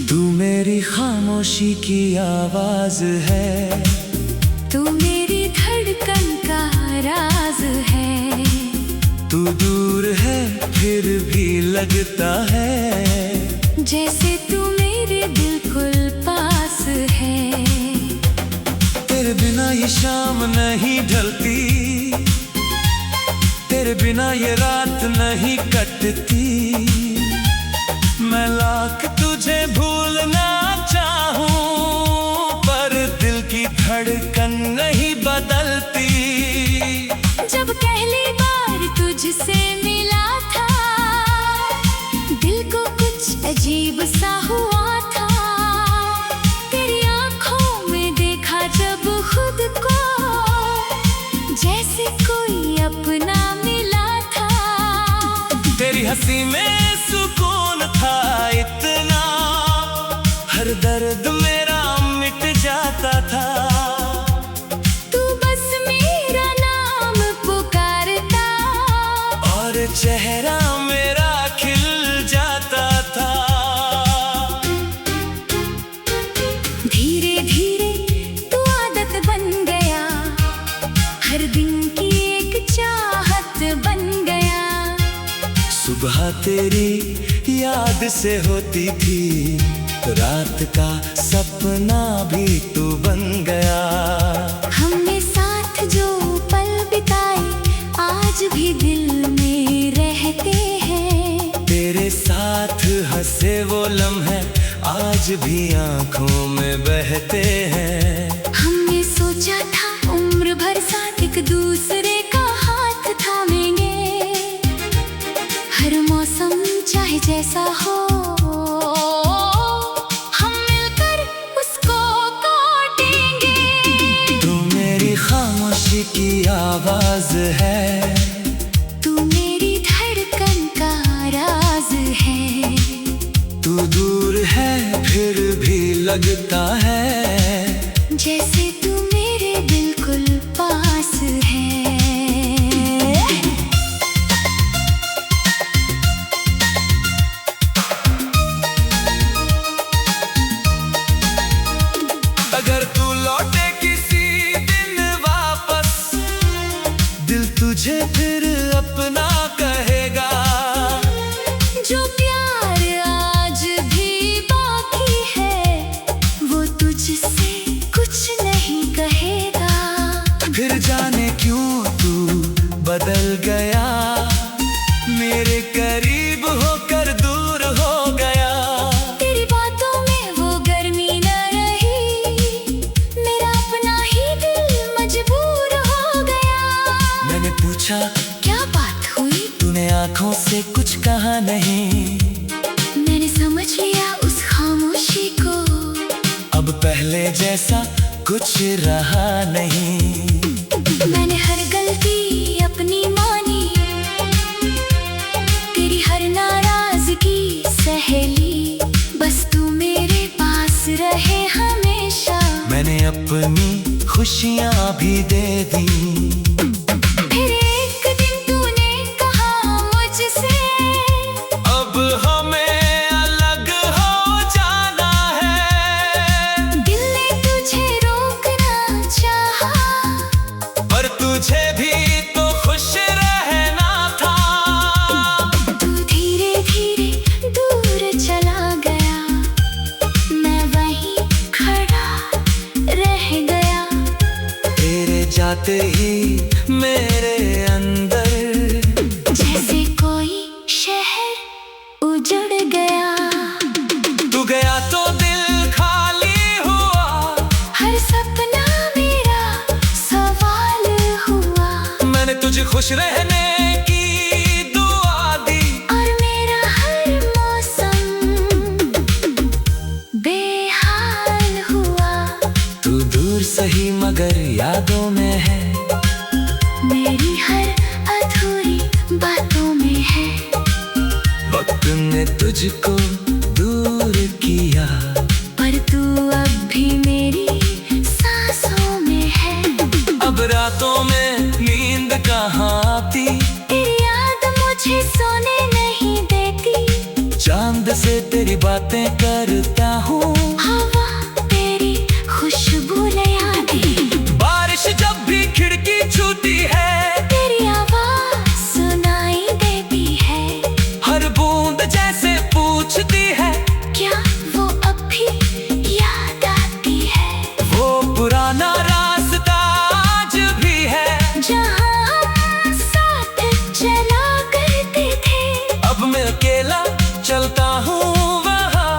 तू मेरी खामोशी की आवाज है, तू मेरी धड़कन का राज है। तू दूर है फिर भी लगता है जैसे तू मेरे बिल्कुल पास है। तेरे बिना ये शाम नहीं ढलती, तेरे बिना ये रात नहीं कटती। मैं लाख तुझे भूलना चाहूं पर दिल की धड़कन नहीं बदलती। जब पहली बार तुझसे मिला था, दिल को कुछ अजीब सा हुआ था। तेरी आंखों में देखा जब खुद को, जैसे कोई अपना मिला था। तेरी हंसी में सुकून था इतना, हर दर्द मेरा मिट जाता था। तू बस मेरा नाम पुकारता और चेहरा मेरा खिल जाता था। धीरे धीरे तू आदत बन गया, हर दिन की एक चाहत बन गया। सुबह तेरी याद से होती थी, रात का सपना भी तू बन गया। हमने साथ जो पल बिताए आज भी दिल में रहते हैं। तेरे साथ हंसे वो लम्हे आज भी आंखों में बहते हैं। हमने सोचा था उम्र भर साथ एक दूसरे का हाथ थामेंगे, हर मौसम चाहे जैसा हो हम मिलकर उसको काटेंगे। तू मेरी खामोशी की आवाज है, तू मेरी धड़कन का राज है। तू दूर है फिर भी लगता है जैसे तू मेरे बिल्कुल पास है। अगर तू लौटे किसी दिन वापस, दिल तुझे फिर अपना कहेगा। जो प्यार आज भी बाकी है, वो तुझसे कुछ नहीं कहेगा। फिर जाने क्यों तू बदल गया, मेरे करीब होकर दूर हो गया। तेरी बातों में वो गर्मी न रही, मेरा अपना ही दिल मजबूर हो गया। मैंने पूछा क्या बात हुई, तूने आंखों से कुछ कहा नहीं। मैंने समझ लिया उस खामोशी को, अब पहले जैसा कुछ रहा नहीं। मैंने हर गलती अपनी मानी, तेरी हर नाराजगी सहेली। बस तू मेरे पास रहे हमेशा। मैंने अपनी खुशियाँ भी दे दी। फिर एक दिन तूने कहा मुझसे, अब हमें अलग हो जाना है। दिल ने तुझे रोकना चाहा, पर तुझे भी तो खुश रहना था। तू धीरे धीरे दूर चला गया, मैं वहीं खड़ा रह गया। तेरे जाते ही मेरे अंदर जैसे कोई शहर उजड़ गया। तू गया तो दिल खाली हुआ, हर सपना मेरा सवाल हुआ। मैंने तुझे खुश रहने की दुआ दी। और मेरा हर मौसम बेहाल हुआ। तू दूर सही मगर यादों में है, मेरी हर अधूरी बातों में है। वक्त ने तुझको दूर किया, पर तू अब भी मेरी सांसों में है। अब रातों में नींद कहाँ आती, तेरी याद मुझे सोने नहीं देती। चांद से तेरी बातें करता हूँ। हवा तेरी खुशबू ले आती, बारिश जब भी खिड़की छूती है, तेरी आवाज सुनाई देती है। हर बूंद जैसे पूछती है, क्या वो अब भी याद आती है? वो पुराना रास्ता आज भी है, जहाँ हम साथ चला करते थे। अब मैं अकेला चलता हूँ वहाँ,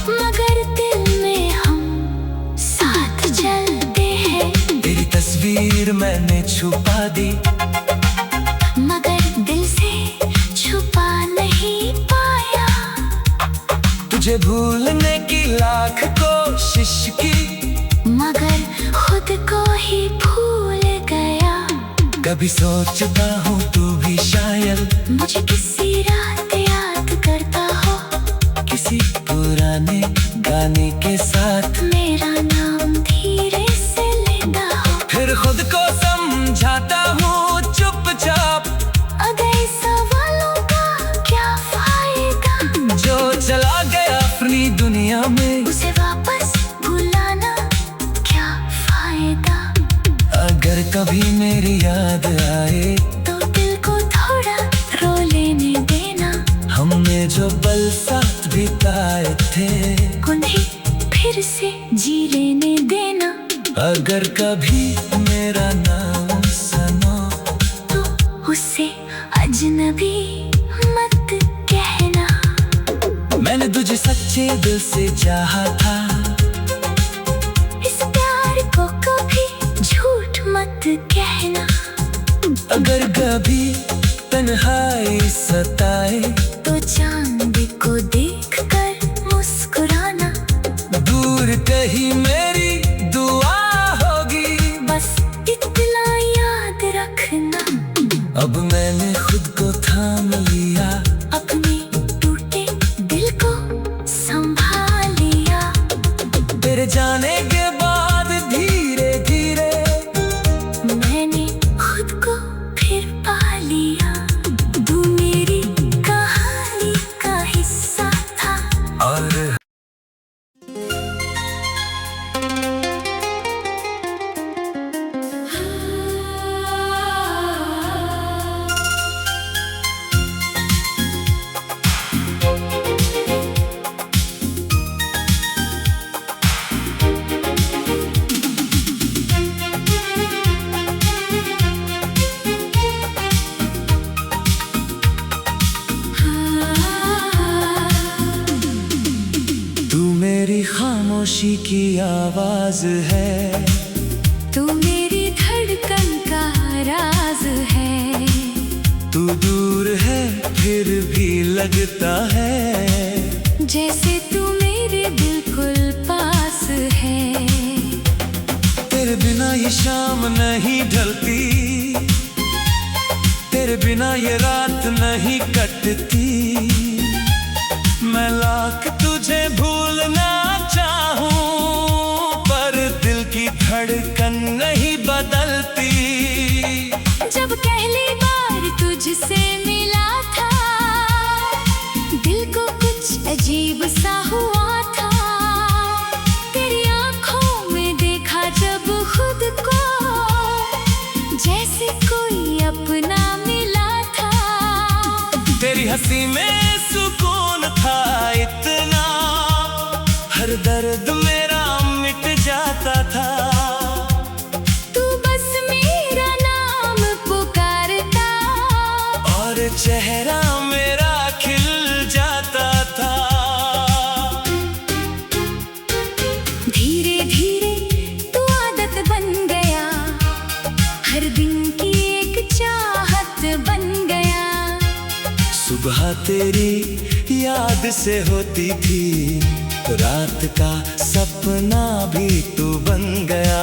मगर दिल में हम साथ चलते हैं। तेरी तस्वीर मैंने छुपा दी, मगर दिल से छुपा नहीं पाया। तुझे भूलने की लाख कोशिश की, मगर खुद को ही भूल गया। कभी सोचता हूँ तू भी शायद मुझे किसी रात याद करता हो, किसी पुराने गाने के साथ मेरा नाम धीरे से लेता हो। फिर खुद को समझाता हूँ चुपचाप, अगर सवालों का क्या फायदा? जो चला गया अपनी दुनिया में, उसे वापस भुलाना क्या फायदा? अगर कभी मेरी याद आए, तो दिल को थोड़ा रो लेने देना। हमने जो पल साथ बिताए थे, उन्हें फिर से जी लेने देना। अगर कभी मेरा नाम सुनो, तो उसे अजनबी मत कहना। मैंने तुझे सच्चे दिल से चाहा था, इस प्यार को कभी झूठ मत कहना। अगर कभी तन्हाई सताए, तो चांद को देखकर मुस्कुराना। दूर कहीं मेरी दुआ होगी, बस इतना याद रखना। अब मैंने खुद को थाम लिया, अपने टूटे दिल को संभाल लिया। तेरे जाने के बाद धीरे धीरे मैंने खुद को फिर पा लिया। तू मेरी कहानी का हिस्सा था। और तू मेरी खामोशी की आवाज है, तू मेरी धड़कन का राज है। तू दूर है फिर भी लगता है, जैसे तू मेरे बिल्कुल पास है। तेरे बिना ये शाम नहीं ढलती, तेरे बिना ये रात नहीं कटती। मैं लाख तुझे भूलना चाहूं, पर दिल की धड़कन नहीं बदलती। जब पहली बार तुझसे मिला था, दिल को कुछ अजीब सा हुआ था। तेरी आंखों में देखा जब खुद को, जैसे कोई अपना मिला था। तेरी हंसी में सुकून था इतना, हर दर्द मेरा मिट जाता था। तू बस मेरा नाम पुकारता, और चेहरा मेरा खिल जाता था। धीरे धीरे तू आदत बन गया, हर दिन की एक चाहत बन गया। सुबह तेरी याद से होती थी, रात का सपना भी तू बन गया।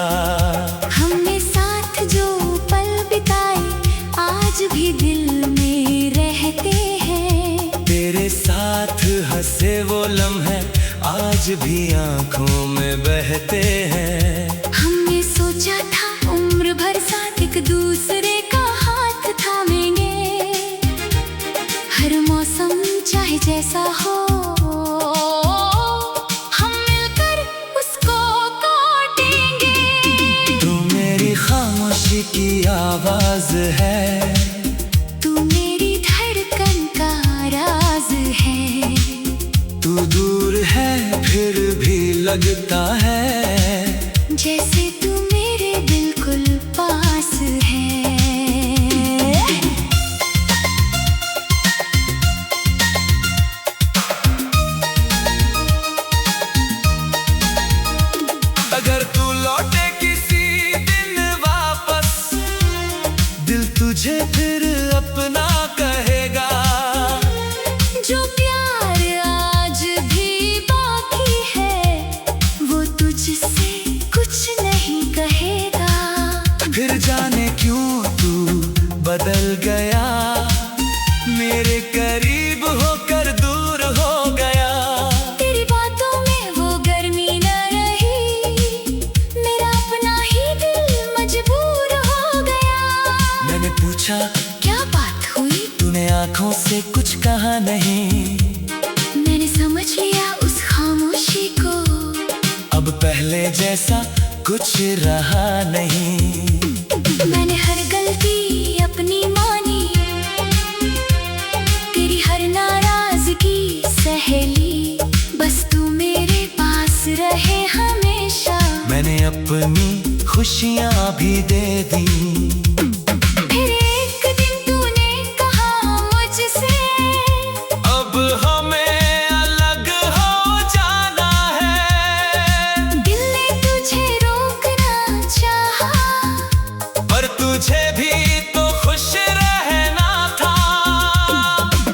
हमने साथ जो पल बिताए, आज भी दिल में रहते हैं। तेरे साथ हंसे वो लम्हे आज भी आंखों में बहते हैं। हमने सोचा था उम्र भर साथ एक दूसरे का हाथ थामेंगे, हर मौसम चाहे जैसा हो। की आवाज है। तू मेरी धड़कन का राज है। तू दूर है फिर भी लगता है जैसे तू मेरे बिल्कुल पास है। अगर तू लौटे किसी दिन वापस, दिल तुझे फिर अपना कहेगा। जो प्यार आज भी बाकी है वो तुझसे कुछ नहीं कहेगा। फिर जाने क्यों तू बदल गया, मेरे करीब होकर दूर हो गया। तेरी बातों में वो गर्मी न रही, मेरा अपना ही दिल मजबूर हो गया। मैंने पूछा क्या बात हुई? तूने आंखों से कुछ कहा नहीं। मैंने समझ लिया उस खामोशी को, अब पहले जैसा कुछ रहा नहीं। मैंने हर गलती अपनी मानी, तेरी हर नाराजगी सहेली। बस तू मेरे पास रहे हमेशा। मैंने अपनी खुशियाँ भी दे दी। फिर एक दिन तूने कहा मुझसे, अब हमें अलग हो जाना है। दिल ने तुझे रोकना चाहा, पर तुझे भी तो खुश रहना था।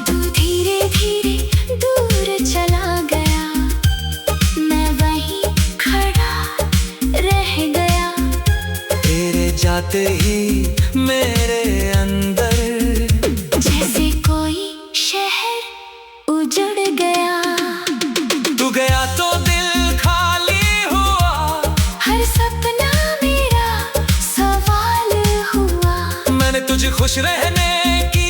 तू धीरे धीरे दूर चला गया, मैं वहीं खड़ा रह गया। तेरे जाते ही मेरे अंदर जैसे कोई शहर उजड़ गया। तू गया तो दिल खाली हुआ, हर सपना मेरा सवाल हुआ। मैंने तुझे खुश रहने की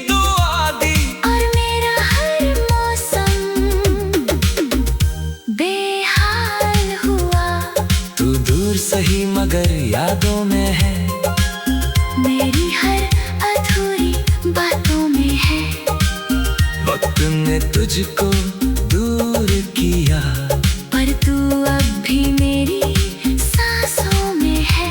दुआ दी। और मेरा हर मौसम बेहाल हुआ। तू दूर सही मगर यादों में है, मेरी हर अधूरी बातों में है। वक्त ने तुझको दूर किया, पर तू अब भी मेरी सांसों में है।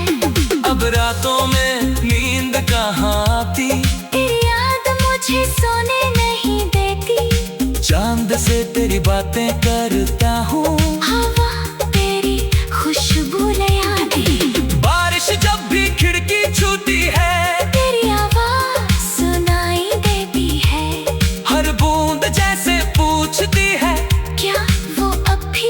अब रातों में नींद कहाँ आती, तेरी याद मुझे सोने नहीं देती। चांद से तेरी बातें करता हूँ। हवा तेरी खुशबू ले आती, बारिश जब भी खिड़की छूती है, तेरी आवाज सुनाई देती है। हर बूंद जैसे पूछती है, क्या वो अब भी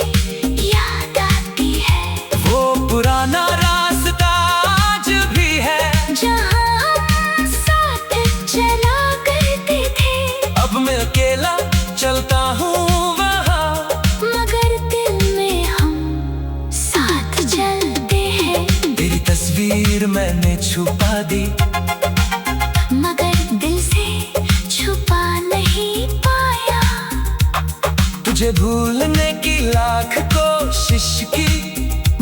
याद आती है? वो पुराना रास्ता आज भी है, जहाँ हम साथ चला करते थे। अब मैं अकेला चलता हूँ वहाँ, मगर दिल में हम साथ चलते हैं। तेरी तस्वीर मैंने छुपा दी, मगर दिल से छुपा नहीं पाया। तुझे भूलने की लाख कोशिश की,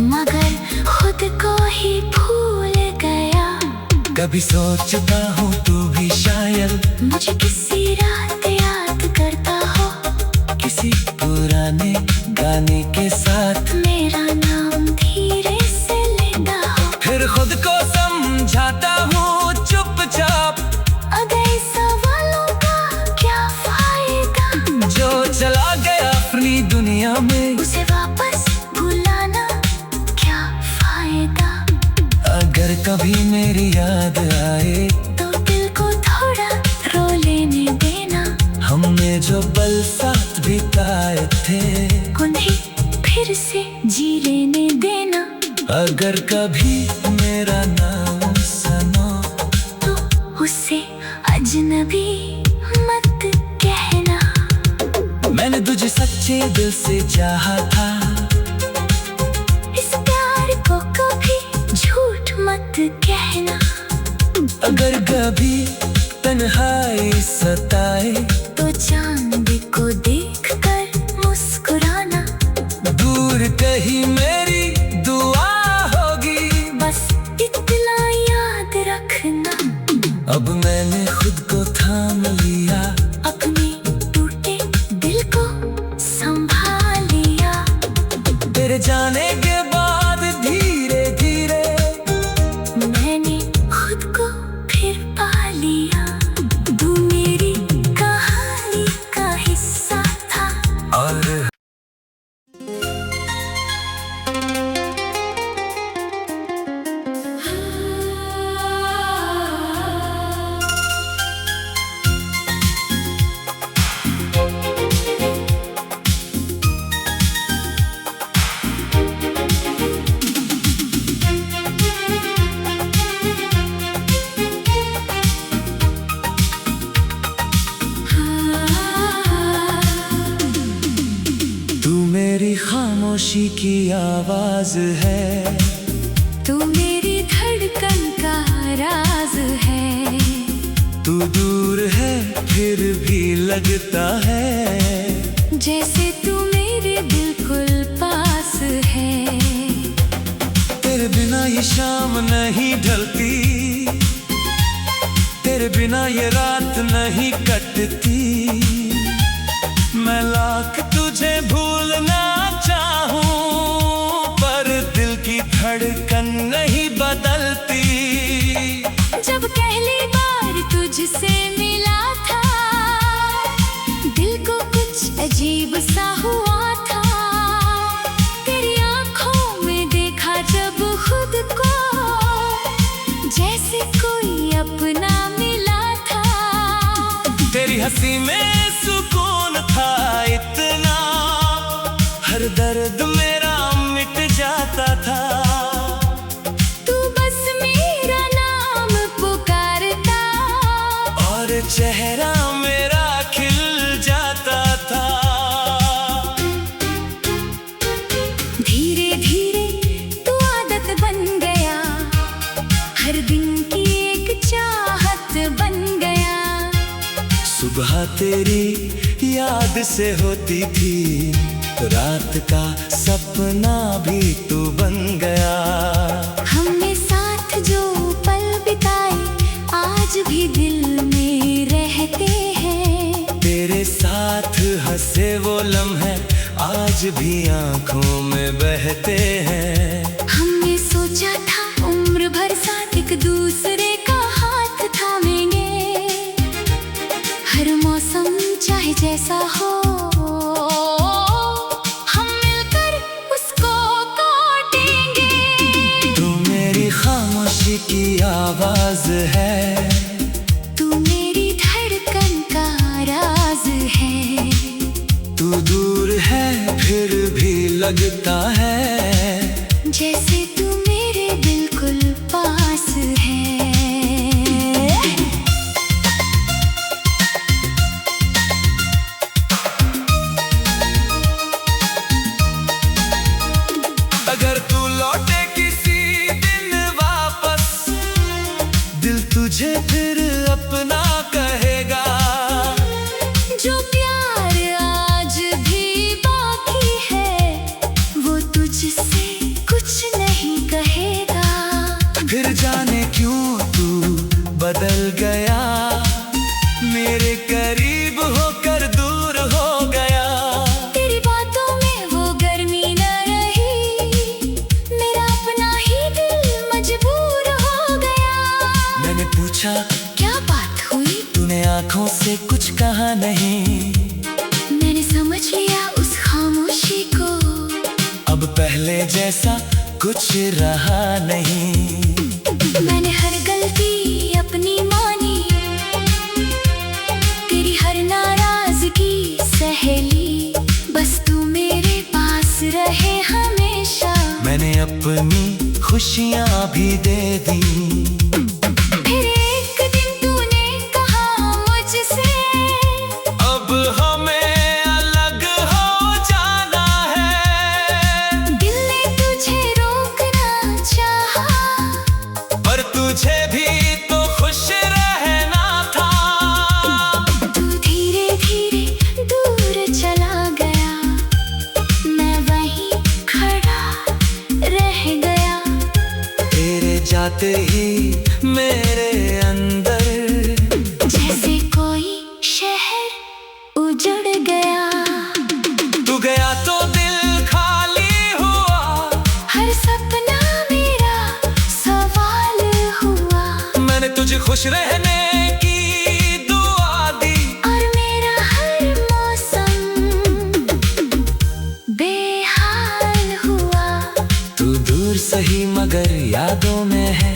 मगर खुद को ही भूल गया। कभी सोचता हूँ तू भी शायद मुझे किसी रात याद करता हो, किसी पुराने गाने के साथ मेरा नाम धीरे से लेता हो। फिर खुद को समझाता हूँ चुपचाप, अगर सवालों का क्या फायदा? जो चला गया अपनी दुनिया में, उसे वापस बुलाना क्या फायदा? अगर कभी मेरी याद आए तो दिल को थोड़ा रो लेने देना। हमने जो पल साथ बिताए थे, उन्हें फिर से जी लेने देना। अगर कभी मेरा नाम सुनो, तो उसे अजनबी मत कहना। मैंने तुझे सच्चे दिल से चाहा था, इस प्यार को कभी झूठ मत कहना। अगर कभी तन्हाई सताए, तो चांद को देखकर मुस्कुराना। दूर कहीं मेरी दुआ होगी, बस इतना याद अब मैंने खुद को थाम लिया, अपने टूटे दिल को संभाल लिया। तेरे जाने के बाद धीरे धीरे मैंने खुद को फिर पा लिया। तू मेरी कहानी का हिस्सा था। और मेरी खामोशी की आवाज है, तू मेरी धड़कन का राज है। तू दूर है फिर भी लगता है, जैसे तू मेरे बिल्कुल पास है। तेरे बिना ये शाम नहीं ढलती, तेरे बिना ये रात नहीं कटती। मैं लाख तुझे भूलना चाहूं, पर दिल की धड़कन नहीं बदलती। जब पहली बार तुझसे मिला था, दिल को कुछ अजीब सा हुआ था। तेरी आंखों में देखा जब खुद को, जैसे कोई अपना मिला था। तेरी हंसी में सुकून था इतना, हर दर्द मेरा मिट जाता था। तू बस मेरा नाम पुकारता, और चेहरा मेरा खिल जाता था। धीरे धीरे तू आदत बन गया, हर दिन की एक चाहत बन गया। सुबह तेरी याद से होती थी, रात का सपना भी तू बन गया। हमने साथ जो पल बिताए, आज भी दिल में रहते हैं। तेरे साथ हंसे वो लम्हे आज भी आंखों में बहते हैं। हमने सोचा था उम्र भर साथ एक दूसरे का हाथ थामेंगे, हर मौसम चाहे जैसा हो, हम मिलकर उसको काटेंगे। तू मेरी खामोशी की आवाज है, तू मेरी धड़कन का राज है। तू दूर है फिर भी लगता है, जैसे तू मेरे बिल्कुल पास है। अगर तू लौटे किसी दिन वापस, दिल तुझे फिर अपना कहेगा। जो प्यार आज भी बाकी है, वो तुझसे कुछ नहीं कहेगा। फिर जाने क्यों तू बदल गया, मेरे करीब होकर दूर हो गया। तेरी बातों में वो गर्मी न रही, मेरा अपना ही दिल मजबूर हो गया। मैंने पूछा क्या बात हुई, तूने आंखों से कुछ कहा नहीं। मैंने समझ लिया उस खामोशी को, अब पहले जैसा कुछ रहा नहीं। मैंने हर गलती अपनी मानी, तेरी हर नाराजगी सहेली। बस तू मेरे पास रहे हमेशा। मैंने अपनी खुशियाँ भी दे दी। फिर एक दिन तूने कहा मुझसे, अब हमें अलग हो जाना है। दिल ने तुझे रोकना चाहा, पर तुझे भी तो खुश रहना था। तू धीरे धीरे दूर चला गया, मैं वहीं खड़ा रह गया। तेरे जाते ही मेरे अंदर खुश रहने की दुआ दी। और मेरा हर मौसम बेहाल हुआ। तू दूर सही मगर यादों में है,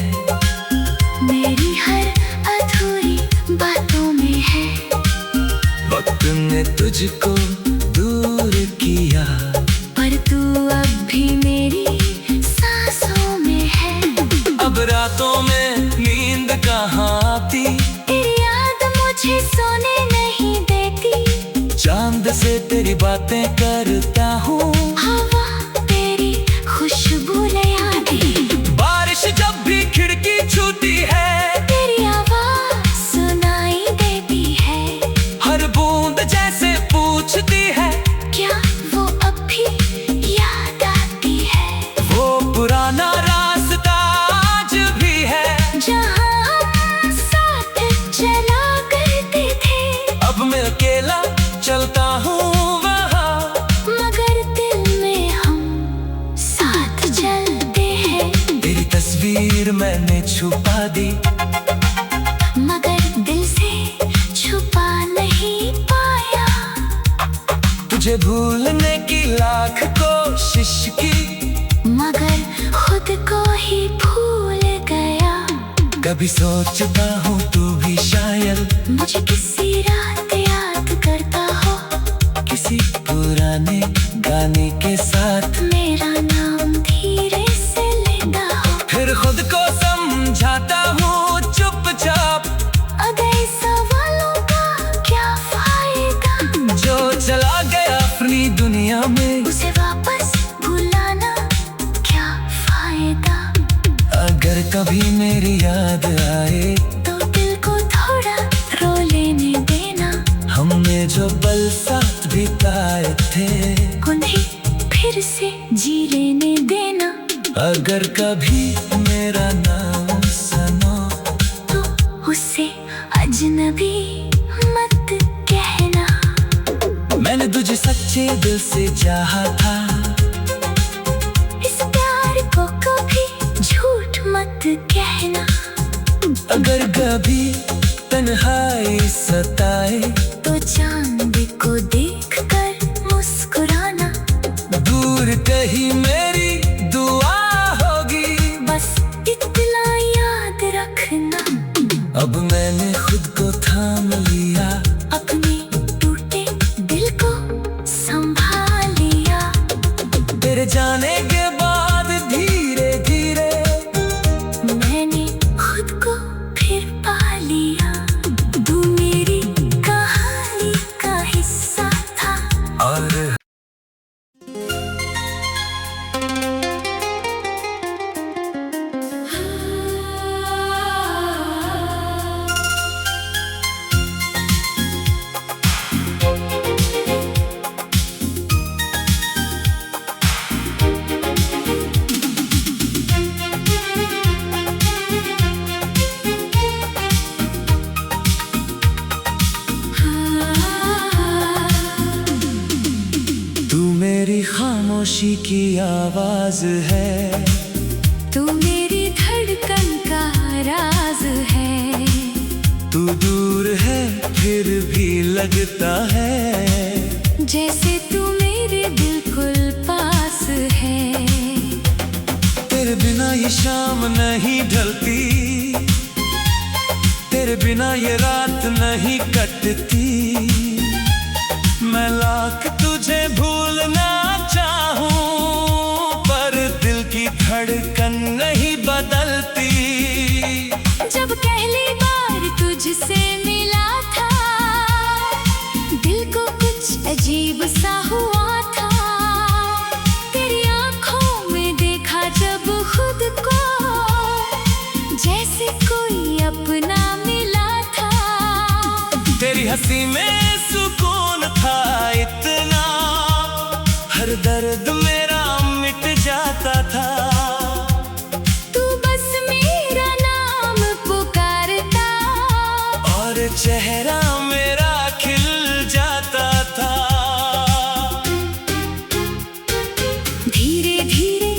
मेरी हर अधूरी बातों में है। वक्त ने तुझको दूर किया, पर तू अब भी मेरी सांसों में है। अब रातों में नींद कहाँ आती, तेरी याद मुझे सोने नहीं देती। चांद से तेरी बातें करता हूँ, हवा तेरी खुशबू ले आती। बारिश जब भी खिड़की छूती है, तेरी आवाज सुनाई देती है। हर बूंद जैसे पूछती है, क्या वो अब भी याद आती है? वो पुराना रास्ता आज भी है, जहाँ हम साथ चला करते थे। अब मैं अकेला चलता हूँ वहाँ, मगर दिल में हम साथ चलते हैं। तेरी तस्वीर मैंने छुपा दी, मगर दिल से छुपा नहीं पाया। तुझे भूलने की लाख कोशिश की, मगर खुद को ही भूल गया। कभी सोचता हूँ तू भी शायद मुझे किसी रात याद करता हो, किसी पुराने गाने के साथ मेरा नाम धीरे से लेता हो। फिर खुद को समझाता हूँ चुपचाप, अगर सवालों का क्या फायदा? जो चला गया अपनी दुनिया में, उसे वापस भुलाना क्या फायदा? अगर कभी मेरी याद आए, तो दिल को थोड़ा रो लेने देना। हमने जो पल साथ बिताए थे, उन्हें फिर से जी लेने देना। अगर कभी मेरा नाम सुनो, तो उसे अजनबी मत कहना। मैंने तुझे सच्चे दिल से चाहा था, इस प्यार को कभी झूठ मत कहना। अगर कभी तन्हाई सताए, तो चांद को देखकर मुस्कुराना। दूर कहीं मेरी दुआ होगी, बस इतना याद रखना। अब मैंने खुद को थाम लिया, अपने टूटे दिल को संभाल लिया। तेरे जाने के बाद धीरे धीरे मैंने खुद को फिर पा लिया। तू मेरी कहानी का हिस्सा था। और तू मेरी खामोशी की आवाज है, तू मेरी धड़कन का राज है। तू दूर है फिर भी लगता है, जैसे तू मेरे बिल्कुल पास है। तेरे बिना ये शाम नहीं ढलती, तेरे बिना ये रात नहीं कटती। मैं लाख तुझे भूलना चाहूं, पर दिल की धड़कन नहीं बदलती। जब पहली बार तुझसे मिला था, दिल को कुछ अजीब सा हुआ था। तेरी आंखों में देखा जब खुद को, जैसे कोई अपना मिला था। तेरी हंसी में सुकून था इतना, हर दर्द मेरा मिट जाता था। तू बस मेरा नाम पुकारता, और चेहरा मेरा खिल जाता था। धीरे धीरे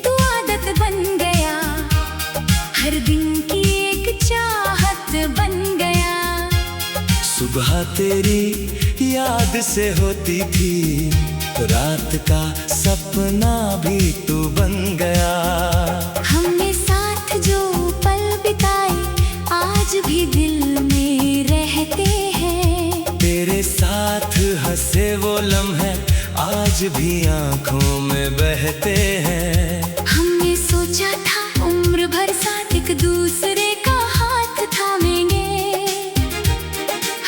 तू आदत बन गया, हर दिन की एक चाहत सुबह तेरी याद से होती थी, रात का सपना भी तू बन गया। हमने साथ जो पल बिताए आज भी दिल में रहते हैं। तेरे साथ हंसे वो लम्हे आज भी आंखों में बहते हैं। हमने सोचा था उम्र भर साथ एक दूसरे का हाथ थामेंगे,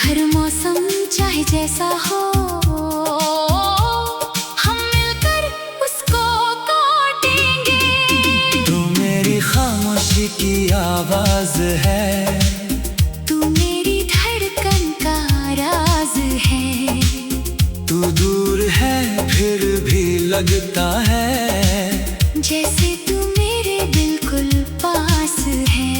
हर मौसम चाहे जैसा हो हम मिलकर उसको काटेंगे। तू मेरी खामोशी की आवाज है, तू मेरी धड़कन का राज है। तू दूर है फिर भी लगता है जैसे तू मेरे बिल्कुल पास है।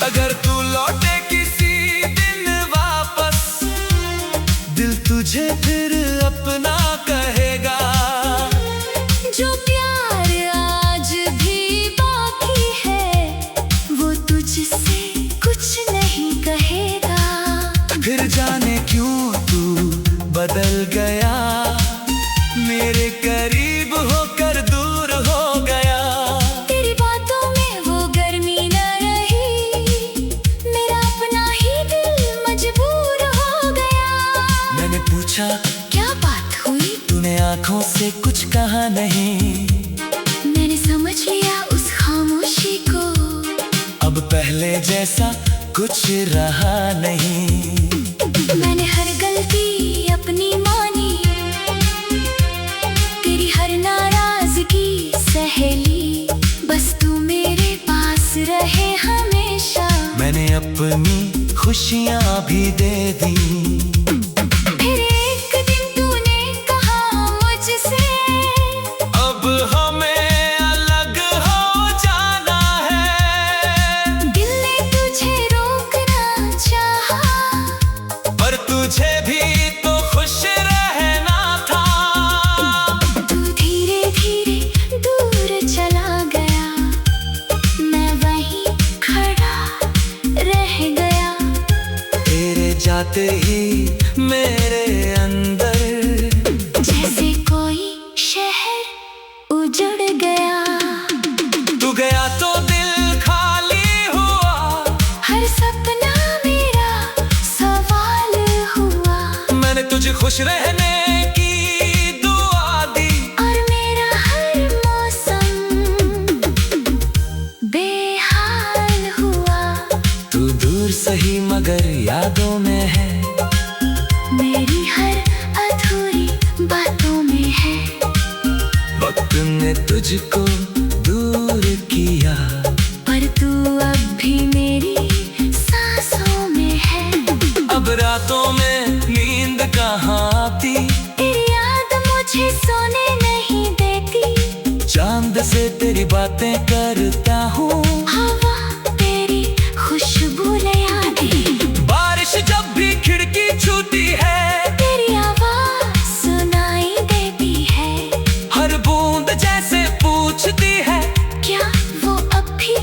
अगर तू लौटे किसी दिन वापस, दिल तुझे फिर अपना कहेगा। जो प्यार आज भी बाकी है वो तुझसे कुछ नहीं कहेगा। फिर जाने क्यों तू बदल गया, मेरे करीब होकर दूर हो गया। तेरी बातों में वो गर्मी न रही, मेरा अपना ही दिल मजबूर हो गया। मैंने पूछा क्या बात हुई, तूने आंखों से कुछ कहा नहीं। मैंने समझ लिया उस खामोशी को, अब पहले जैसा कुछ रहा नहीं। मैंने हर गलती अपनी मानी, तेरी हर नाराजगी सहेली, बस तू मेरे पास रहे हमेशा। मैंने अपनी खुशियाँ भी दे दी। फिर एक दिन तूने कहा मुझसे, अब हमें अलग हो जाना है। दिल ने तुझे रोकना चाहा, पर तुझे भी तो खुश रहना था। तू धीरे धीरे दूर चला गया, मैं वहीं खड़ा रह गया। तेरे जाते ही मेरे अंदर जैसे कोई शहर उजड़ गया। तू गया तो दिल खाली हुआ, हर सपना मेरा सवाल हुआ। मैंने तुझे खुश रहने की दुआ दी। और मेरा हर मौसम बेहाल हुआ। तू दूर सही मगर यादों में है, मेरी हर अधूरी बातों में है। वक्त ने तुझको दूर किया, पर तू अब भी मेरी सांसों में है। अब रातों में नींद कहाँ आती, तेरी याद मुझे सोने नहीं देती। चांद से तेरी बातें करता हूँ, हवा तेरी खुशबू ले आती। बारिश जब भी खिड़की छूती है, तेरी आवाज सुनाई देती है। हर बूंद जैसे पूछती है, क्या वो अब भी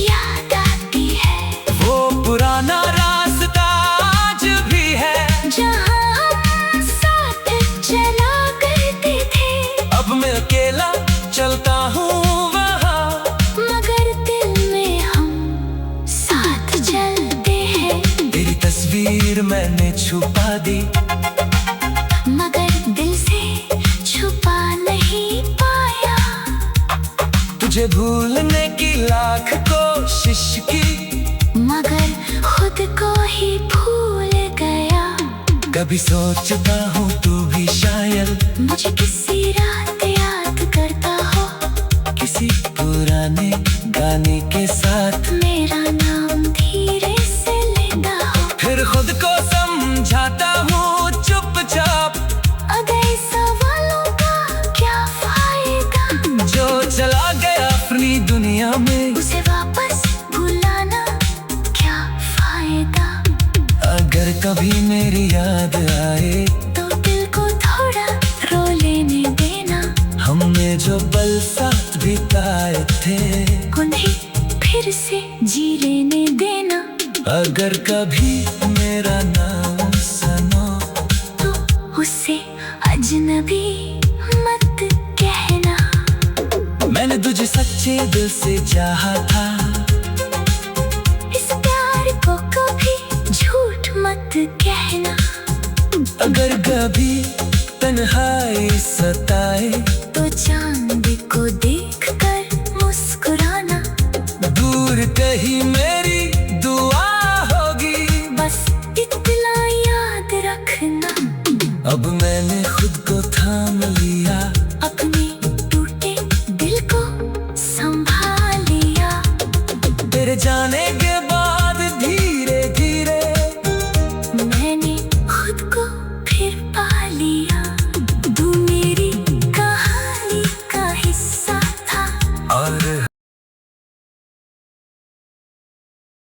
याद आती है। वो पुराना रास्ता आज भी है, जहाँ हम साथ चला करते थे। अब मैं अकेला चलता हूँ वहाँ, मगर दिल में हम साथ चलते हैं। तेरी तस्वीर मैंने छुपा दी, मगर दिल से छुपा नहीं पाया। तुझे भूलने की लाख कोशिश की, मगर खुद को ही भूल गया। कभी सोचता हूँ तू भी शायद मुझे किसी रात याद करता हो, किसी पुराने गाने के साथ मेरा नाम धीरे से लेता हो। फिर खुद को समझाता हूँ चुपचाप, अगर सवालों का क्या फायदा। जो चला गया अपनी दुनिया में, उसे वापस भुलाना क्या फायदा। अगर कभी मेरी याद आए तो दिल को थोड़ा रो लेने देना। इसे जी लेने देना। अगर कभी मेरा नाम सुनो तो उसे अजनबी मत कहना। मैंने तुझे सच्चे दिल से चाहा था, इस प्यार को कभी झूठ मत कहना। अगर कभी तन्हाई सताए तो चांद को देखकर मुस्कुराना। दूर कहीं मेरी दुआ होगी, बस इतना याद रखना। अब मैंने खुद को थाम लिया, अपने टूटे दिल को संभाल लिया। तेरे जाने के बाद